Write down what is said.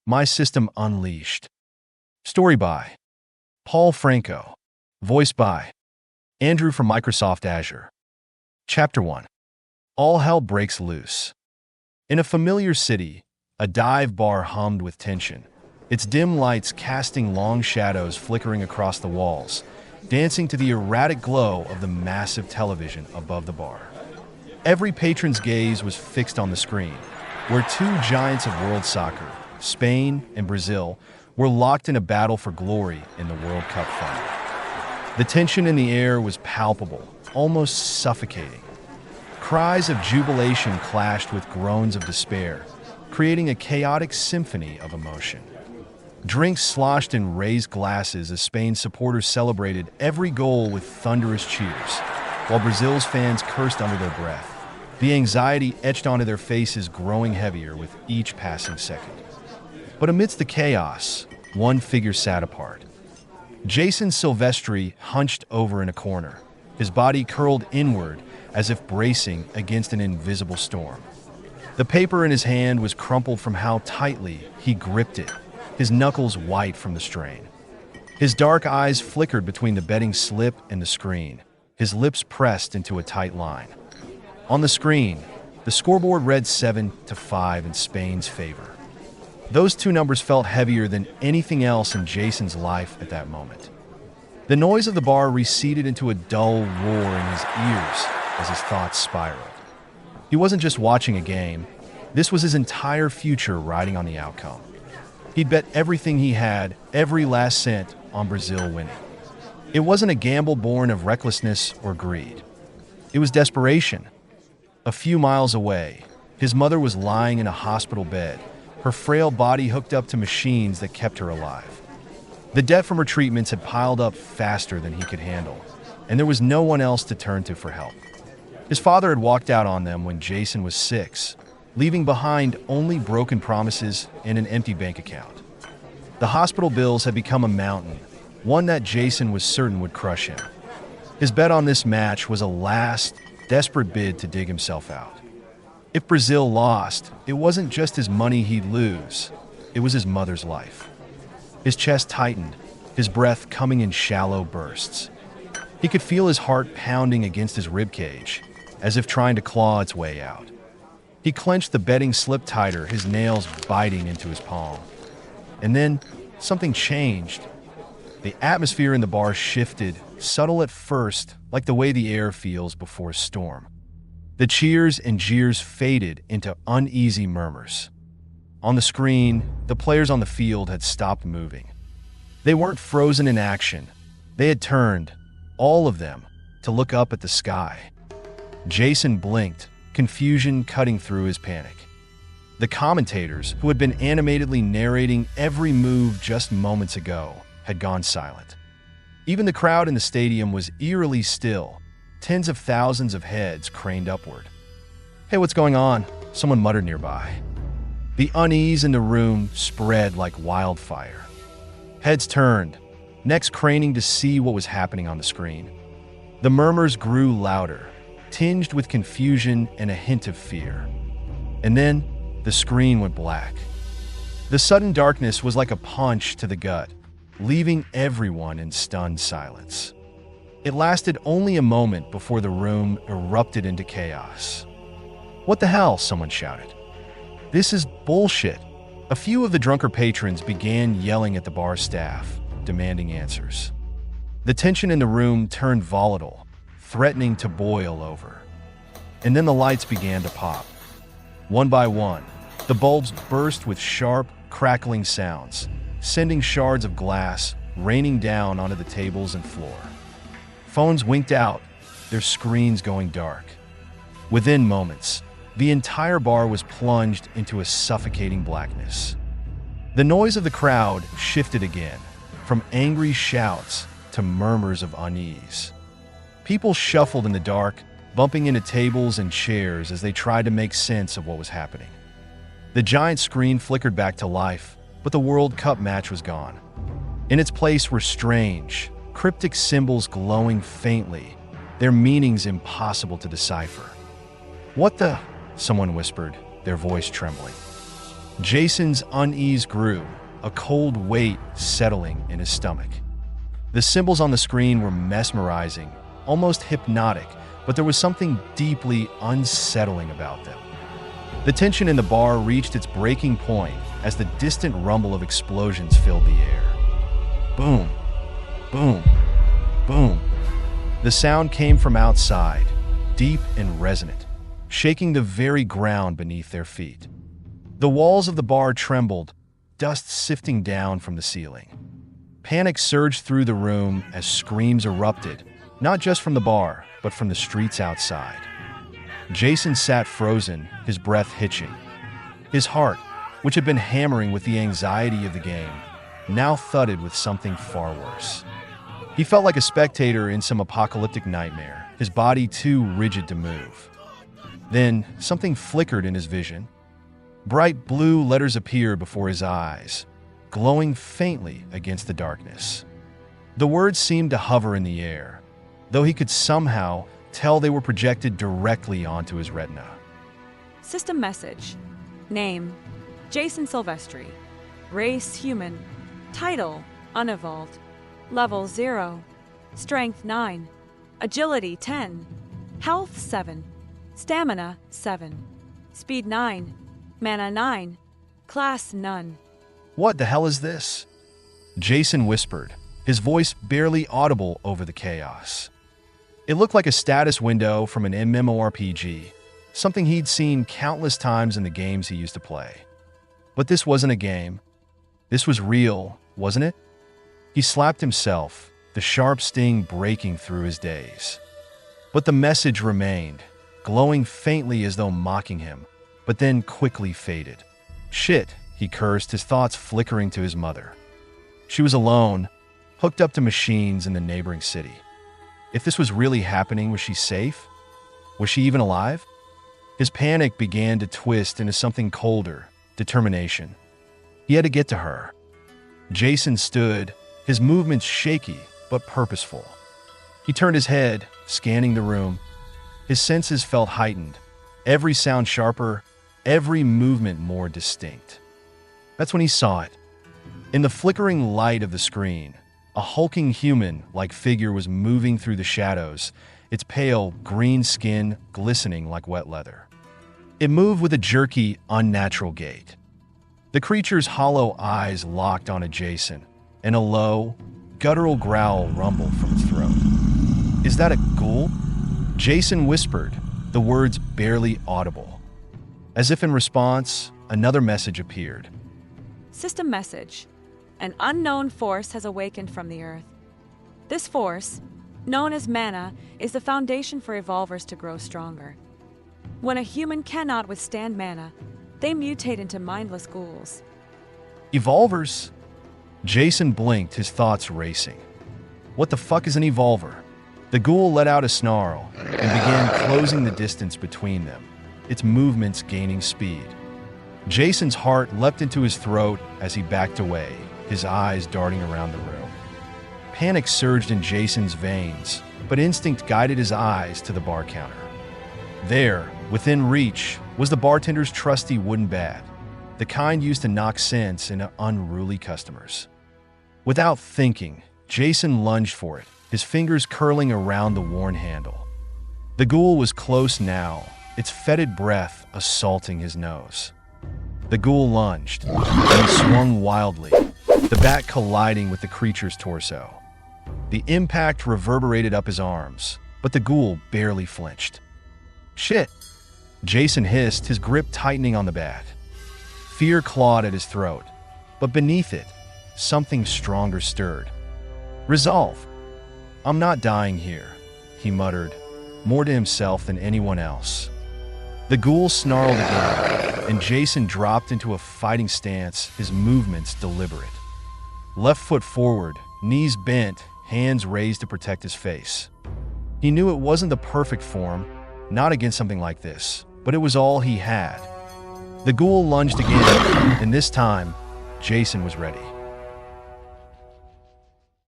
My System Unleashed. Story by Paul Franco. Voice by Andrew from Microsoft Azure. Chapter 1. All hell breaks loose. In a familiar city, a dive bar hummed with tension, its dim lights casting long shadows flickering across the walls, dancing to the erratic glow of the massive television above the bar. Every patron's gaze was fixed on the screen, where two giants of world soccer, Spain and Brazil, were locked in a battle for glory in the World Cup final. The tension in the air was palpable, almost suffocating. Cries of jubilation clashed with groans of despair, creating a chaotic symphony of emotion. Drinks sloshed in raised glasses as Spain's supporters celebrated every goal with thunderous cheers, while Brazil's fans cursed under their breath, the anxiety etched onto their faces growing heavier with each passing second. But amidst the chaos, one figure sat apart. Jason Silvestri hunched over in a corner, his body curled inward as if bracing against an invisible storm. The paper in his hand was crumpled from how tightly he gripped it, his knuckles white from the strain. His dark eyes flickered between the betting slip and the screen, his lips pressed into a tight line. On the screen, the scoreboard read 7-5 in Spain's favor. Those two numbers felt heavier than anything else in Jason's life at that moment. The noise of the bar receded into a dull roar in his ears as his thoughts spiraled. He wasn't just watching a game. This was his entire future riding on the outcome. He'd bet everything he had, every last cent, on Brazil winning. It wasn't a gamble born of recklessness or greed. It was desperation. A few miles away, his mother was lying in a hospital bed, her frail body hooked up to machines that kept her alive. The debt from her treatments had piled up faster than he could handle, and there was no one else to turn to for help. His father had walked out on them when Jason was 6, leaving behind only broken promises and an empty bank account. The hospital bills had become a mountain, one that Jason was certain would crush him. His bet on this match was a last, desperate bid to dig himself out. If Brazil lost, it wasn't just his money he'd lose, it was his mother's life. His chest tightened, his breath coming in shallow bursts. He could feel his heart pounding against his ribcage, as if trying to claw its way out. He clenched the betting slip tighter, his nails biting into his palm. And then, something changed. The atmosphere in the bar shifted, subtle at first, like the way the air feels before a storm. The cheers and jeers faded into uneasy murmurs. On the screen, the players on the field had stopped moving. They weren't frozen in action. They had turned, all of them, to look up at the sky. Jason blinked, confusion cutting through his panic. The commentators, who had been animatedly narrating every move just moments ago, had gone silent. Even the crowd in the stadium was eerily still, tens of thousands of heads craned upward. "Hey, what's going on?" someone muttered nearby. The unease in the room spread like wildfire. Heads turned, necks craning to see what was happening on the screen. The murmurs grew louder, tinged with confusion and a hint of fear. And then, the screen went black. The sudden darkness was like a punch to the gut, leaving everyone in stunned silence. It lasted only a moment before the room erupted into chaos. "What the hell?" someone shouted. "This is bullshit." A few of the drunker patrons began yelling at the bar staff, demanding answers. The tension in the room turned volatile, threatening to boil over. And then the lights began to pop. One by one, the bulbs burst with sharp, crackling sounds, sending shards of glass raining down onto the tables and floor. Phones winked out, their screens going dark. Within moments, the entire bar was plunged into a suffocating blackness. The noise of the crowd shifted again, from angry shouts to murmurs of unease. People shuffled in the dark, bumping into tables and chairs as they tried to make sense of what was happening. The giant screen flickered back to life, but the World Cup match was gone. In its place were strange, cryptic symbols glowing faintly, their meanings impossible to decipher. "What the?" someone whispered, their voice trembling. Jason's unease grew, a cold weight settling in his stomach. The symbols on the screen were mesmerizing, almost hypnotic, but there was something deeply unsettling about them. The tension in the bar reached its breaking point as the distant rumble of explosions filled the air. Boom, boom, boom. The sound came from outside, deep and resonant, shaking the very ground beneath their feet. The walls of the bar trembled, dust sifting down from the ceiling. Panic surged through the room as screams erupted, not just from the bar, but from the streets outside. Jason sat frozen, his breath hitching. His heart, which had been hammering with the anxiety of the game, now thudded with something far worse. He felt like a spectator in some apocalyptic nightmare, his body too rigid to move. Then, something flickered in his vision. Bright blue letters appeared before his eyes, glowing faintly against the darkness. The words seemed to hover in the air, though he could somehow tell they were projected directly onto his retina. System message. Name: Jason Silvestri. Race: human. Title: unevolved. Level 0. Strength 9. Agility 10. Health 7. Stamina 7. Speed 9. Mana 9. Class none. What the hell is this? Jason whispered, his voice barely audible over the chaos. It looked like a status window from an MMORPG, something he'd seen countless times in the games he used to play. But this wasn't a game. This was real, wasn't it? He slapped himself, the sharp sting breaking through his daze. But the message remained, glowing faintly as though mocking him, but then quickly faded. Shit, he cursed, his thoughts flickering to his mother. She was alone, hooked up to machines in the neighboring city. If this was really happening, was she safe? Was she even alive? His panic began to twist into something colder, determination. He had to get to her. Jason stood, his movements shaky but purposeful. He turned his head, scanning the room. His senses felt heightened, every sound sharper, every movement more distinct. That's when he saw it. In the flickering light of the screen, a hulking human-like figure was moving through the shadows, its pale, green skin glistening like wet leather. It moved with a jerky, unnatural gait. The creature's hollow eyes locked onto Jason, and a low, guttural growl rumbled from its throat. "Is that a ghoul?" Jason whispered, the words barely audible. As if in response, another message appeared. System message. An unknown force has awakened from the earth. This force, known as mana, is the foundation for evolvers to grow stronger. When a human cannot withstand mana, they mutate into mindless ghouls. Evolvers? Jason blinked, his thoughts racing. What the fuck is an evolver? The ghoul let out a snarl and began closing the distance between them, its movements gaining speed. Jason's heart leapt into his throat as he backed away, his eyes darting around the room. Panic surged in Jason's veins, but instinct guided his eyes to the bar counter. There, within reach, was the bartender's trusty wooden bat, the kind used to knock sense into unruly customers. Without thinking, Jason lunged for it, his fingers curling around the worn handle. The ghoul was close now, its fetid breath assaulting his nose. The ghoul lunged, and swung wildly, the bat colliding with the creature's torso. The impact reverberated up his arms, but the ghoul barely flinched. "Shit!" Jason hissed, his grip tightening on the bat. Fear clawed at his throat, but beneath it, something stronger stirred. Resolve. "I'm not dying here," he muttered, more to himself than anyone else. The ghoul snarled again, and Jason dropped into a fighting stance, his movements deliberate. Left foot forward, knees bent, hands raised to protect his face. He knew it wasn't the perfect form, not against something like this, but it was all he had. The ghoul lunged again, and this time, Jason was ready.